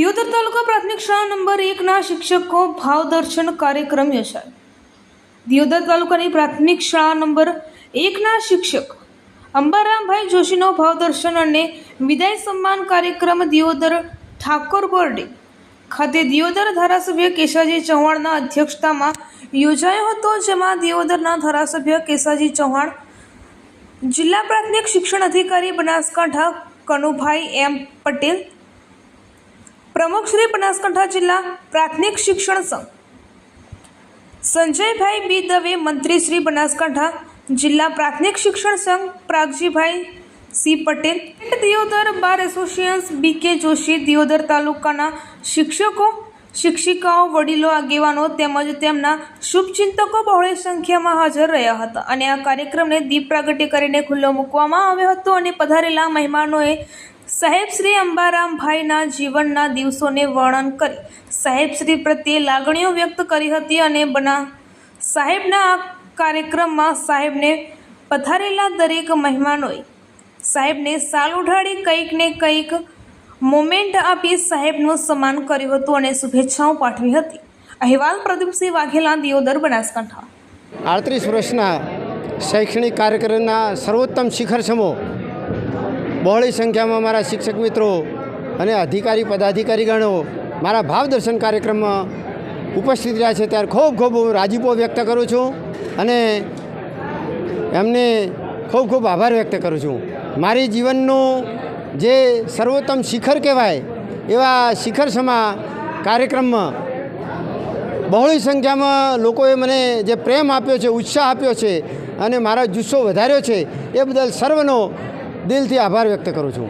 દિયોદર તાલુકા પ્રાથમિક શાળા નંબર 1ના શિક્ષકો ભાવદર્શન કાર્યક્રમ યોજાયો। દિયોદર તાલુકાની પ્રાથમિક શાળા નંબર 1ના શિક્ષક અંબારામભાઈ જોશીનો ભાવદર્શન અને વિદાય સન્માન કાર્યક્રમ દિયોદર ઠાકોર બોર્ડિંગ ખાતે દિયોદર ધારાસભ્ય કેશાજી ચૌહાણના અધ્યક્ષતામાં યોજાયો હતો, જેમાં દિયોદરના ધારાસભ્ય કેશાજી ચૌહાણ, જિલ્લા પ્રાથમિક શિક્ષણ અધિકારી બનાસકાંઠા કનુભાઈ એમ પટેલ, પ્રમુખ શ્રી બનાસકાંઠા જિલ્લા પ્રાથમિક શિક્ષણ સંઘ સંજયભાઈ બી દવે, મંત્રી શ્રી બનાસકાંઠા જિલ્લા પ્રાથમિક શિક્ષણ સંઘ Pragjibhai C Patel, Deodar bar association B K Joshi, Deodar તાલુકાના શિક્ષકો, શિક્ષિકાઓ, વડીલો, આગેવાનો તેમજ તેમના શુભચિંતકો બહોળી સંખ્યામાં હાજર રહ્યા હતા અને આ કાર્યક્રમને દીપ પ્રાગટ્ય કરીને ખુલ્લો મૂકવામાં આવ્યો હતો અને પધારેલા મહેમાનોએ સાહેબ શ્રી અંબારામભાઈના જીવનના દિવસોને વર્ણન કરી સાહેબશ્રી પ્રત્યે લાગણીઓ વ્યક્ત કરી હતી અને સાહેબના આ કાર્યક્રમમાં સાહેબને પધારેલા દરેક મહેમાનોએ સાહેબને સાલ ઉઢાડી કંઈક ને કંઈક મોમેન્ટ આપી સાહેબનું સન્માન કર્યું હતું અને શુભેચ્છાઓ પાઠવી હતી। અહેવાલ પ્રદીપસિંહ વાઘેલા, દિયોદર, બનાસકાંઠા। 38 વર્ષના શૈક્ષણિક કાર્યક્રમના સર્વોત્તમ શિખર સમો બહોળી સંખ્યામાં મારા શિક્ષક મિત્રો અને અધિકારી પદાધિકારીગણો મારા ભાવદર્શન કાર્યક્રમમાં ઉપસ્થિત રહ્યા છે, ત્યારે ખૂબ ખૂબ હું રાજીપો વ્યક્ત કરું છું અને એમને ખૂબ ખૂબ આભાર વ્યક્ત કરું છું। મારી જીવનનું જે સર્વોત્તમ શિખર કહેવાય એવા શિખર સમા કાર્યક્રમમાં બહોળી સંખ્યામાં લોકોએ મને જે પ્રેમ આપ્યો છે, ઉત્સાહ આપ્યો છે અને મારો જુસ્સો વધાર્યો છે, એ બદલ સર્વનો દિલથી આભાર વ્યક્ત કરું છું।